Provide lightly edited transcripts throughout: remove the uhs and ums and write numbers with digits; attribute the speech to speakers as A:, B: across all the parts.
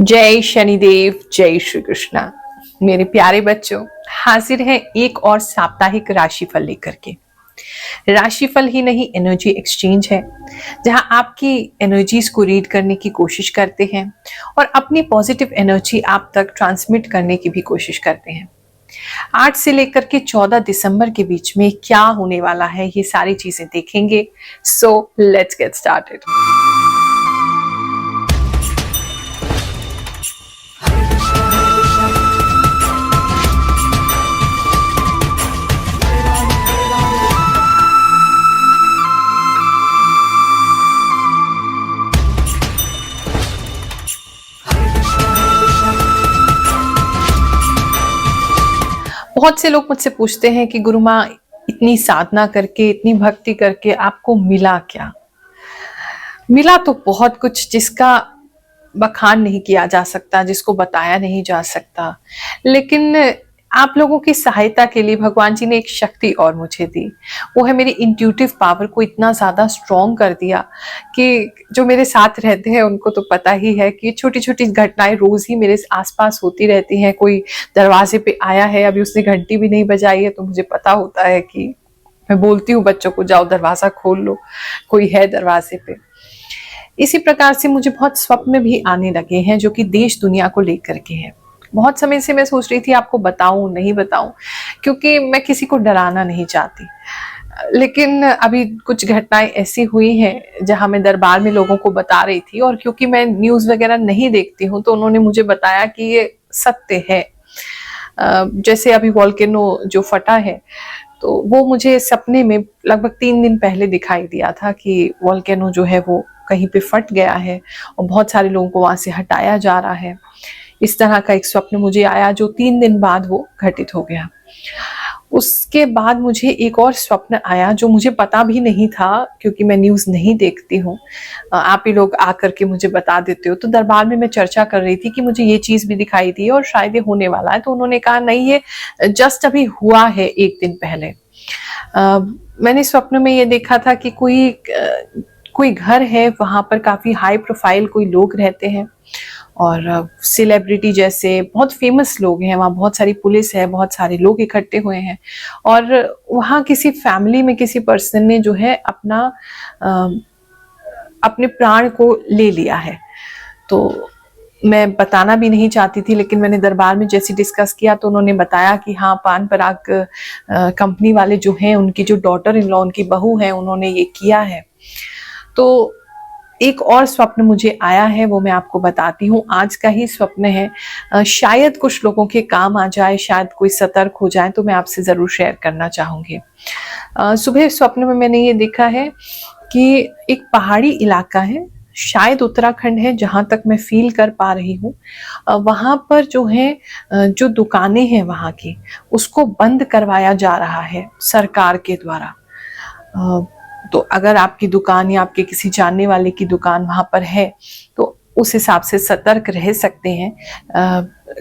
A: जय शनिदेव, जय श्री कृष्णा। मेरे प्यारे बच्चों, हाजिर है एक और साप्ताहिक राशिफल लेकर के। राशिफल ही नहीं, एनर्जी एक्सचेंज है, जहां आपकी एनर्जीज को रीड करने की कोशिश करते हैं और अपनी पॉजिटिव एनर्जी आप तक ट्रांसमिट करने की भी कोशिश करते हैं। 8 से लेकर के 14 दिसंबर के बीच में क्या होने वाला है, ये सारी चीजें देखेंगे। So let's get started. बहुत से लोग मुझसे पूछते हैं कि गुरु माँ, इतनी साधना करके, इतनी भक्ति करके आपको मिला क्या? मिला तो बहुत कुछ, जिसका बखान नहीं किया जा सकता, जिसको बताया नहीं जा सकता। लेकिन आप लोगों की सहायता के लिए भगवान जी ने एक शक्ति और मुझे दी। वो है मेरी इंट्यूटिव पावर को इतना ज्यादा स्ट्रॉन्ग कर दिया कि जो मेरे साथ रहते हैं उनको तो पता ही है कि छोटी छोटी घटनाएं रोज ही मेरे आसपास होती रहती हैं। कोई दरवाजे पे आया है, अभी उसने घंटी भी नहीं बजाई है, तो मुझे पता होता है कि मैं बोलती हूँ बच्चों को, जाओ दरवाजा खोल लो, कोई है दरवाजे पे। इसी प्रकार से मुझे बहुत स्वप्न भी आने लगे हैं जो कि देश दुनिया को लेकर के हैं। बहुत समय से मैं सोच रही थी आपको बताऊं नहीं बताऊं, क्योंकि मैं किसी को डराना नहीं चाहती। लेकिन अभी कुछ घटनाएं ऐसी हुई हैं जहां मैं दरबार में लोगों को बता रही थी, और क्योंकि मैं न्यूज वगैरह नहीं देखती हूं तो उन्होंने मुझे बताया कि ये सत्य है। जैसे अभी वोल्केनो जो फटा है, तो वो मुझे सपने में लगभग 3 दिन पहले दिखाई दिया था कि वोल्केनो जो है वो कहीं पे फट गया है और बहुत सारे लोगों को वहां से हटाया जा रहा है। इस तरह का एक स्वप्न मुझे आया जो 3 दिन बाद वो घटित हो गया। उसके बाद मुझे एक और स्वप्न आया जो मुझे पता भी नहीं था, क्योंकि मैं न्यूज़ नहीं देखती हूँ। आप ही लोग आकर के मुझे बता देते हो। तो दरबार में मैं चर्चा कर रही थी कि मुझे ये चीज़ भी दिखाई दी और शायद ये होने वाला है। तो उन्होंने कहा नहीं, ये जस्ट अभी हुआ है 1 दिन पहले। मैंने स्वप्न में ये देखा था कि कोई घर है, वहां पर काफी हाई प्रोफाइल कोई लोग रहते हैं और सेलिब्रिटी जैसे बहुत फेमस लोग हैं। वहाँ बहुत सारी पुलिस है, बहुत सारे लोग इकट्ठे हुए हैं और वहाँ किसी फैमिली में किसी पर्सन ने जो है अपने प्राण को ले लिया है। तो मैं बताना भी नहीं चाहती थी, लेकिन मैंने दरबार में जैसे डिस्कस किया तो उन्होंने बताया कि हाँ, पान पराग कंपनी वाले जो हैं, उनकी जो डॉटर इन लॉ, उनकी बहू है, उन्होंने ये किया है। तो एक और स्वप्न मुझे आया है, वो मैं आपको बताती हूँ। आज का ही स्वप्न है, शायद कुछ लोगों के काम आ जाए, शायद कोई सतर्क हो जाए, तो मैं आपसे जरूर शेयर करना चाहूंगी। सुबह स्वप्न में मैंने ये देखा है कि एक पहाड़ी इलाका है, शायद उत्तराखंड है, जहां तक मैं फील कर पा रही हूँ। वहां पर जो है, जो दुकानें हैं वहां की, उसको बंद करवाया जा रहा है सरकार के द्वारा। तो अगर आपकी दुकान या आपके किसी जानने वाले की दुकान वहां पर है तो उस हिसाब से सतर्क रह सकते हैं।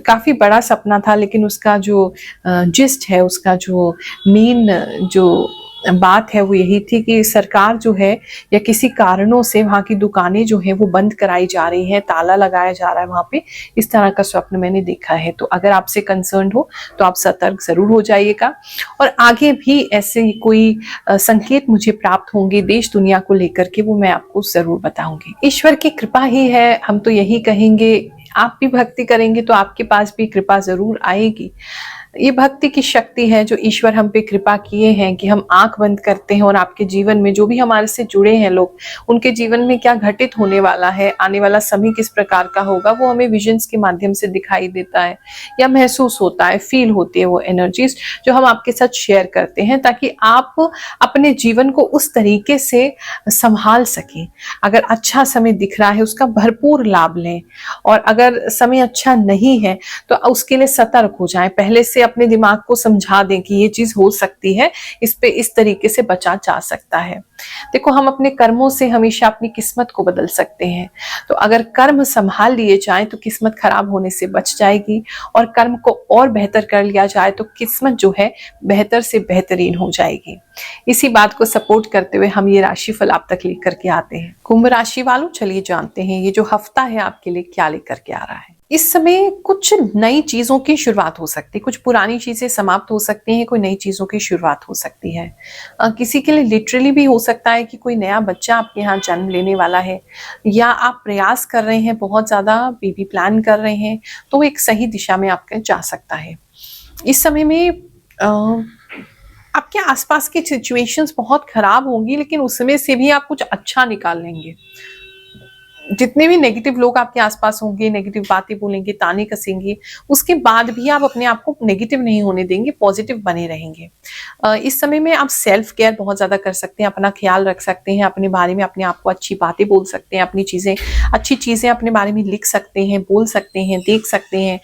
A: काफी बड़ा सपना था, लेकिन उसका जो जिस्ट है, उसका जो मेन जो बात है वो यही थी कि सरकार जो है या किसी कारणों से वहाँ की दुकानें जो है वो बंद कराई जा रही है, ताला लगाया जा रहा है वहाँ पे। इस तरह का स्वप्न मैंने देखा है। तो अगर आपसे कंसर्न हो तो आप सतर्क जरूर हो जाइएगा। और आगे भी ऐसे कोई संकेत मुझे प्राप्त होंगे देश दुनिया को लेकर के, वो मैं आपको जरूर बताऊंगी। ईश्वर की कृपा ही है, हम तो यही कहेंगे। आप भी भक्ति करेंगे तो आपके पास भी कृपा जरूर आएगी। ये भक्ति की शक्ति है जो ईश्वर हम पे कृपा किए हैं कि हम आंख बंद करते हैं और आपके जीवन में जो भी हमारे से जुड़े हैं लोग, उनके जीवन में क्या घटित होने वाला है, आने वाला समय किस प्रकार का होगा, वो हमें विजन्स के माध्यम से दिखाई देता है या महसूस होता है, फील होती है वो एनर्जीज जो हम आपके साथ शेयर करते हैं, ताकि आप अपने जीवन को उस तरीके से संभाल सकें। अगर अच्छा समय दिख रहा है उसका भरपूर लाभ लें, और अगर समय अच्छा नहीं है तो उसके लिए सतर्क हो जाएं। पहले से अपने दिमाग को समझा दें कि ये चीज हो सकती है, इस पे इस तरीके से बचा जा सकता है। देखो, हम अपने कर्मों से हमेशा अपनी किस्मत को बदल सकते हैं। तो अगर कर्म संभाल लिए जाए तो किस्मत खराब होने से बच जाएगी, और कर्म को और बेहतर कर लिया जाए तो किस्मत जो है बेहतर से बेहतरीन हो जाएगी। इसी बात को सपोर्ट करते हुए हम ये राशिफल आप तक लेकर के आते हैं। कुंभ राशि वालों, चलिए जानते हैं ये जो हफ्ता है आपके लिए क्या लेकर के के आ रहा है। इस समय कुछ नई चीजों की शुरुआत हो सकती है, कुछ पुरानी चीजें समाप्त हो सकती हैं, कोई नई चीजों की शुरुआत हो सकती है। किसी के लिए लिटरली भी हो सकता है कि कोई नया बच्चा आपके यहाँ जन्म लेने वाला है, या आप प्रयास कर रहे हैं, बहुत ज्यादा बेबी प्लान कर रहे हैं, तो एक सही दिशा में आपका जा सकता है। इस समय में आपके आसपास की सिचुएशंस बहुत खराब होंगी, लेकिन उसमें से भी आप कुछ अच्छा निकाल लेंगे। जितने भी नेगेटिव लोग आपके आसपास होंगे, नेगेटिव बातें बोलेंगे, ताने कसेंगे, उसके बाद भी आप अपने आप को नेगेटिव नहीं होने देंगे, पॉजिटिव बने रहेंगे। इस समय में आप सेल्फ केयर बहुत ज्यादा कर सकते हैं, अपना ख्याल रख सकते हैं, अपने बारे में अपने आप को अच्छी बातें बोल सकते हैं, अपनी चीजें, अच्छी चीजें अपने बारे में लिख सकते हैं, बोल सकते हैं, देख सकते हैं।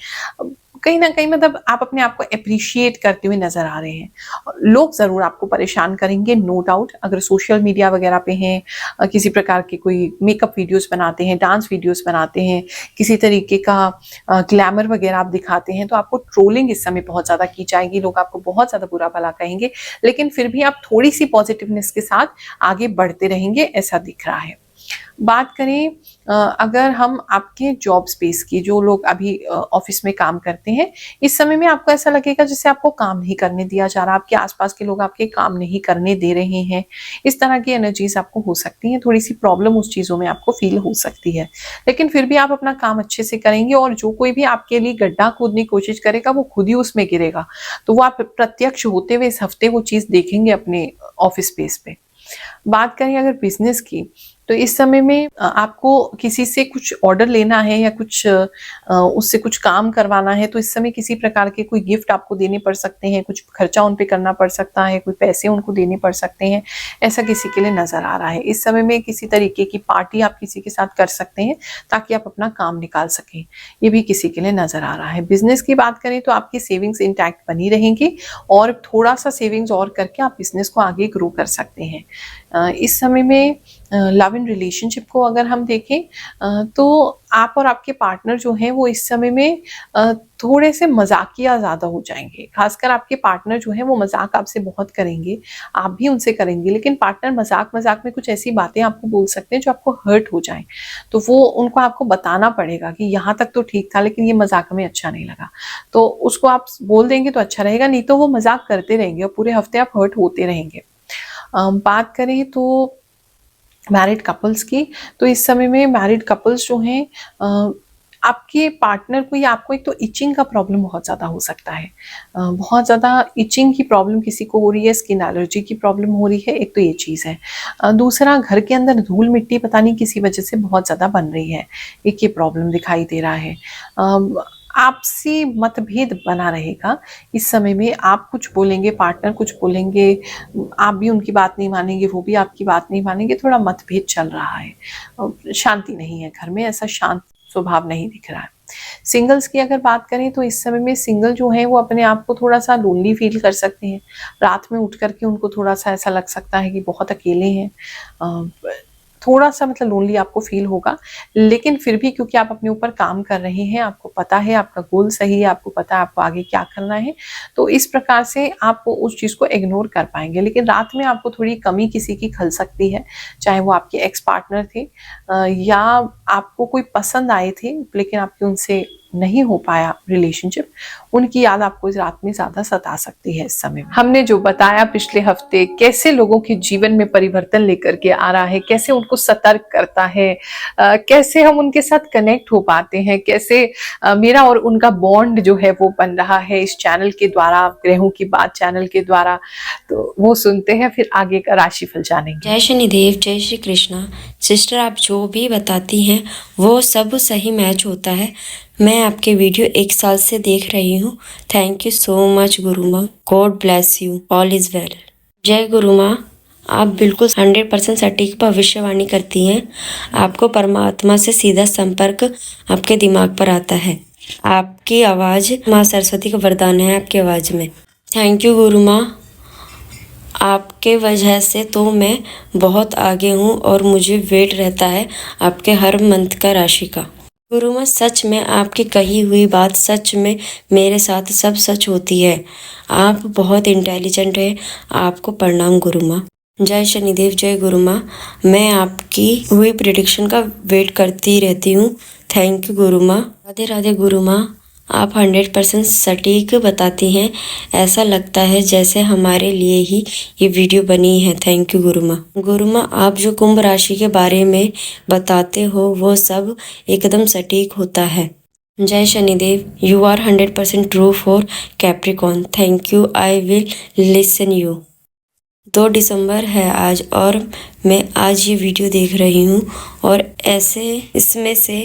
A: कहीं ना कहीं मतलब आप अपने आप को अप्रिशिएट करते हुए नजर आ रहे हैं। लोग जरूर आपको परेशान करेंगे, नो डाउट। अगर सोशल मीडिया वगैरह पे हैं, किसी प्रकार के कोई मेकअप वीडियोस बनाते हैं, डांस वीडियोस बनाते हैं, किसी तरीके का ग्लैमर वगैरह आप दिखाते हैं, तो आपको ट्रोलिंग इस समय बहुत ज्यादा की जाएगी, लोग आपको बहुत ज्यादा बुरा भला कहेंगे, लेकिन फिर भी आप थोड़ी सी पॉजिटिवनेस के साथ आगे बढ़ते रहेंगे, ऐसा दिख रहा है। बात करें अगर हम आपके जॉब स्पेस की, जो लोग अभी ऑफिस में काम करते हैं, इस समय में आपको ऐसा लगेगा जैसे आपको काम नहीं करने दिया जा रहा, आपके आसपास के लोग आपके काम नहीं करने दे रहे हैं। इस तरह की एनर्जीज आपको हो सकती हैं, थोड़ी सी प्रॉब्लम उस चीजों में आपको फील हो सकती है, लेकिन फिर भी आप अपना काम अच्छे से करेंगे, और जो कोई भी आपके लिए गड्ढा खोदने की कोशिश करेगा वो खुद ही उसमें गिरेगा। तो वो आप प्रत्यक्ष होते हुए इस हफ्ते वो चीज देखेंगे अपने ऑफिस स्पेस पे। बात करें अगर बिजनेस की, तो इस समय में आपको किसी से कुछ ऑर्डर लेना है या कुछ उससे कुछ काम करवाना है, तो इस समय किसी प्रकार के कोई गिफ्ट आपको देने पड़ सकते हैं, कुछ खर्चा उन पे करना पड़ सकता है, कोई पैसे उनको देने पड़ सकते हैं, ऐसा किसी के लिए नजर आ रहा है। इस समय में किसी तरीके की पार्टी आप किसी के साथ कर सकते हैं ताकि आप अपना काम निकाल सकें, ये भी किसी के लिए नजर आ रहा है। बिजनेस की बात करें तो आपकी सेविंग्स इंटैक्ट बनी रहेंगी, और थोड़ा सा सेविंग्स और करके आप बिजनेस को आगे ग्रो कर सकते हैं। इस समय में लव इन रिलेशनशिप को अगर हम देखें तो आप और आपके पार्टनर जो हैं वो इस समय में थोड़े से मजाकिया ज़्यादा हो जाएंगे। खासकर आपके पार्टनर जो है वो मजाक आपसे बहुत करेंगे, आप भी उनसे करेंगे, लेकिन पार्टनर मजाक मजाक में कुछ ऐसी बातें आपको बोल सकते हैं जो आपको हर्ट हो जाए, तो वो उनको आपको बताना पड़ेगा कि यहाँ तक तो ठीक था, लेकिन ये मजाक में अच्छा नहीं लगा, तो उसको आप बोल देंगे तो अच्छा रहेगा, नहीं तो वो मजाक करते रहेंगे और पूरे हफ्ते आप हर्ट होते रहेंगे। बात करें तो मैरिड कपल्स की, तो इस समय में मैरिड कपल्स जो हैं, आपके पार्टनर को या आपको एक तो इचिंग का प्रॉब्लम बहुत ज़्यादा हो सकता है, बहुत ज़्यादा इचिंग की प्रॉब्लम किसी को हो रही है, स्किन एलर्जी की प्रॉब्लम हो रही है, एक तो ये चीज़ है। दूसरा, घर के अंदर धूल मिट्टी पता नहीं किसी वजह से बहुत ज़्यादा बन रही है, एक ये प्रॉब्लम दिखाई दे रहा है। आपसी मतभेद बना रहेगा इस समय में, आप कुछ बोलेंगे, पार्टनर कुछ बोलेंगे, आप भी उनकी बात नहीं मानेंगे, वो भी आपकी बात नहीं मानेंगे, थोड़ा मतभेद चल रहा है, शांति नहीं है घर में, ऐसा शांत स्वभाव नहीं दिख रहा है। सिंगल्स की अगर बात करें तो इस समय में सिंगल जो है वो अपने आप को थोड़ा सा लोनली फील कर सकते हैं, रात में उठ करके उनको थोड़ा सा ऐसा लग सकता है कि बहुत अकेले हैं, थोड़ा सा मतलब लोनली आपको फील होगा, लेकिन फिर भी क्योंकि आप अपने ऊपर काम कर रहे हैं, आपको पता है आपका गोल सही है, आपको पता है आपको आगे क्या करना है, तो इस प्रकार से आप उस चीज़ को इग्नोर कर पाएंगे। लेकिन रात में आपको थोड़ी कमी किसी की खल सकती है, चाहे वो आपके एक्स पार्टनर थे या आपको कोई पसंद आए थे लेकिन आपके उनसे नहीं हो पाया रिलेशनशिप, उनकी याद आपको इस रात में ज्यादा सता सकती है। इस समय हमने जो बताया पिछले हफ्ते कैसे लोगों के जीवन में परिवर्तन लेकर के आ रहा है, कैसे उनको सतर्क करता है, कैसे हम उनके साथ कनेक्ट हो पाते हैं, कैसे मेरा और उनका बॉन्ड जो है वो बन रहा है इस चैनल के द्वारा, ग्रहों की बात चैनल के द्वारा, तो वो सुनते हैं, फिर आगे का राशिफल जानेंगे।
B: जय शनिदेव, जय श्री कृष्णा। सिस्टर, आप जो भी बताती हैं वो सब सही मैच होता है। मैं आपके वीडियो 1 साल से देख रही हूँ। थैंक यू सो मच गुरु माँ, God bless you, all is well. जय गुरु माँ, आप बिल्कुल 100% सटीक भविष्यवाणी करती हैं। आपको परमात्मा से सीधा संपर्क आपके दिमाग पर आता है। आपकी आवाज़ माँ सरस्वती का वरदान है आपकी आवाज़ में। थैंक यू गुरु माँ, आपके वजह से तो मैं बहुत आगे हूँ और मुझे वेट रहता है आपके हर मंथ का राशि का। गुरु माँ, सच में आपकी कही हुई बात सच में मेरे साथ सब सच होती है। आप बहुत इंटेलिजेंट हैं, आपको प्रणाम गुरु माँ। जय शनिदेव, जय गुरु माँ। मैं आपकी हुई प्रेडिक्शन का वेट करती रहती हूँ। थैंक यू गुरु माँ। राधे राधे गुरु माँ, आप 100% सटीक बताती हैं। ऐसा लगता है जैसे हमारे लिए ही ये वीडियो बनी है। थैंक यू गुरु माँ। गुरु माँ, आप जो कुंभ राशि के बारे में बताते हो वो सब एकदम सटीक होता है। जय Shanidev, you are 100% true for Capricorn. Thank you, I will listen you. 2 दिसंबर है आज और मैं आज ये वीडियो देख रही हूँ और ऐसे इसमें से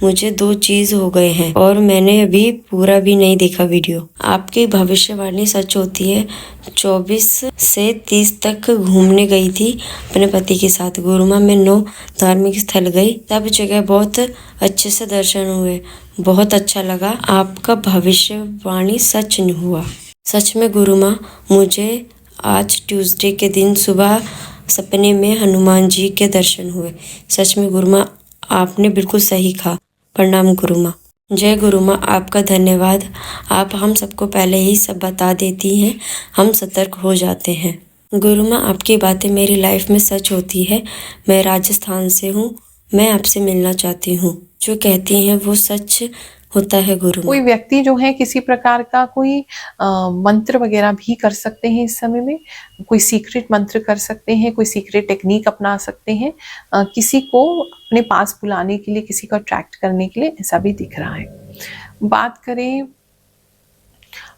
B: मुझे 2 चीज़ हो गए हैं और मैंने अभी पूरा भी नहीं देखा वीडियो। आपकी भविष्यवाणी सच होती है। 24 से 30 तक घूमने गई थी अपने पति के साथ। गुरु माँ, मैं 9 धार्मिक स्थल गई, सब जगह बहुत अच्छे से दर्शन हुए, बहुत अच्छा लगा। आपका भविष्यवाणी सच हुआ। सच में गुरु माँ, मुझे आज ट्यूसडे के दिन सुबह सपने में हनुमान जी के दर्शन हुए। सच में गुरु माँ, आपने बिल्कुल सही कहा। प्रणाम गुरु माँ। जय गुरु माँ, आपका धन्यवाद। आप हम सबको पहले ही सब बता देती हैं, हम सतर्क हो जाते हैं। गुरु माँ, आपकी बातें मेरी लाइफ में सच होती है। मैं राजस्थान से हूँ, मैं आपसे मिलना चाहती हूँ। जो कहती हैं वो सच होता है गुरु माँ।
A: कोई व्यक्ति जो है किसी प्रकार का कोई मंत्र वगैरह भी कर सकते हैं इस समय में, कोई सीक्रेट मंत्र कर सकते हैं, कोई सीक्रेट टेक्निक अपना सकते हैं किसी को अपने पास बुलाने के लिए, किसी को अट्रैक्ट करने के लिए, ऐसा भी दिख रहा है। बात करें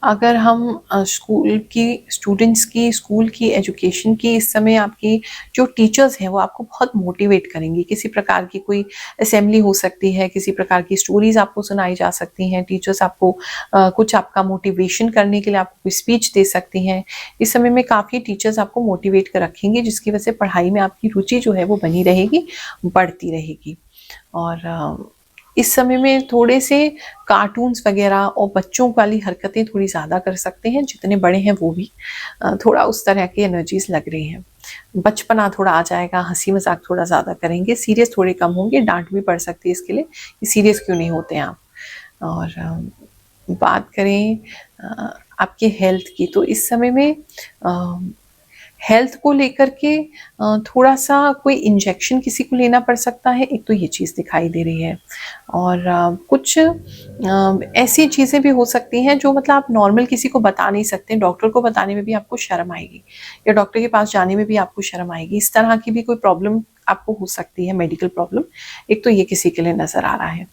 A: अगर हम स्कूल की स्टूडेंट्स की, स्कूल की एजुकेशन की, इस समय आपकी जो टीचर्स हैं वो आपको बहुत मोटिवेट करेंगी। किसी प्रकार की कोई असेंबली हो सकती है, किसी प्रकार की स्टोरीज आपको सुनाई जा सकती हैं। टीचर्स आपको कुछ आपका मोटिवेशन करने के लिए आपको कोई स्पीच दे सकती हैं। इस समय में काफ़ी टीचर्स आपको मोटिवेट कर रखेंगे, जिसकी वजह से पढ़ाई में आपकी रुचि जो है वो बनी रहेगी, बढ़ती रहेगी। और इस समय में थोड़े से कार्टून्स वगैरह और बच्चों वाली हरकतें थोड़ी ज़्यादा कर सकते हैं। जितने बड़े हैं वो भी थोड़ा उस तरह की एनर्जीज लग रही हैं। बचपना थोड़ा आ जाएगा, हंसी मजाक थोड़ा ज़्यादा करेंगे, सीरियस थोड़े कम होंगे। डांट भी पड़ सकती है इसके लिए कि सीरियस क्यों नहीं होते हैं आप। और बात करें आपके हेल्थ की, तो इस समय में हेल्थ को लेकर के थोड़ा सा कोई इंजेक्शन किसी को लेना पड़ सकता है, एक तो ये चीज़ दिखाई दे रही है। और कुछ ऐसी चीज़ें भी हो सकती हैं जो मतलब आप नॉर्मल किसी को बता नहीं सकते। डॉक्टर को बताने में भी आपको शर्म आएगी, या डॉक्टर के पास जाने में भी आपको शर्म आएगी। इस तरह की भी कोई प्रॉब्लम आपको हो सकती है, मेडिकल प्रॉब्लम। एक तो ये किसी के लिए नज़र आ रहा है।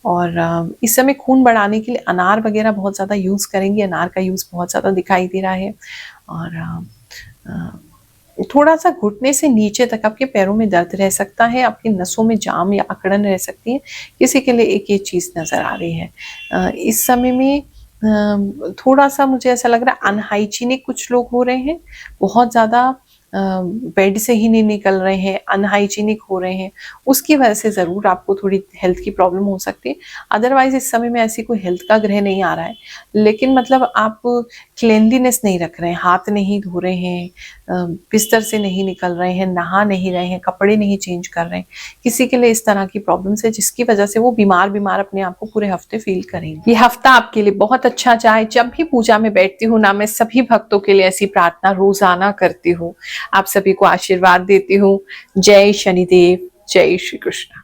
A: और इस समय खून बढ़ाने के लिए अनार वगैरह बहुत ज़्यादा यूज़ करेंगे। अनार का यूज़ बहुत ज़्यादा दिखाई दे रहा है। और थोड़ा सा घुटने से नीचे तक आपके पैरों में दर्द रह सकता है, आपकी नसों में जाम या अकड़न रह सकती है। किसी के लिए एक ये चीज़ नज़र आ रही है। इस समय में थोड़ा सा मुझे ऐसा लग रहा है अनहाइजीनिक कुछ लोग हो रहे हैं, बहुत ज़्यादा बेड से ही नहीं निकल रहे हैं, अनहाइजीनिक हो रहे हैं। उसकी वजह से ज़रूर आपको थोड़ी हेल्थ की प्रॉब्लम हो सकती है। अदरवाइज इस समय में ऐसी कोई हेल्थ का ग्रह नहीं आ रहा है, लेकिन मतलब आप क्लेanलीनेस नहीं रख रहे हैं, हाथ नहीं धो रहे हैं, बिस्तर से नहीं निकल रहे हैं, नहा नहीं रहे हैं, कपड़े नहीं चेंज कर रहे हैं। किसी के लिए इस तरह की प्रॉब्लम्स है जिसकी वजह से वो बीमार बीमार अपने आप को पूरे हफ्ते फील करेंगे। ये हफ्ता आपके लिए बहुत अच्छा जाए। जब भी पूजा में बैठती हूँ ना, मैं सभी भक्तों के लिए ऐसी प्रार्थना रोजाना करती हूँ। आप सभी को आशीर्वाद देती हूँ। जय शनिदेव, जय श्री कृष्ण।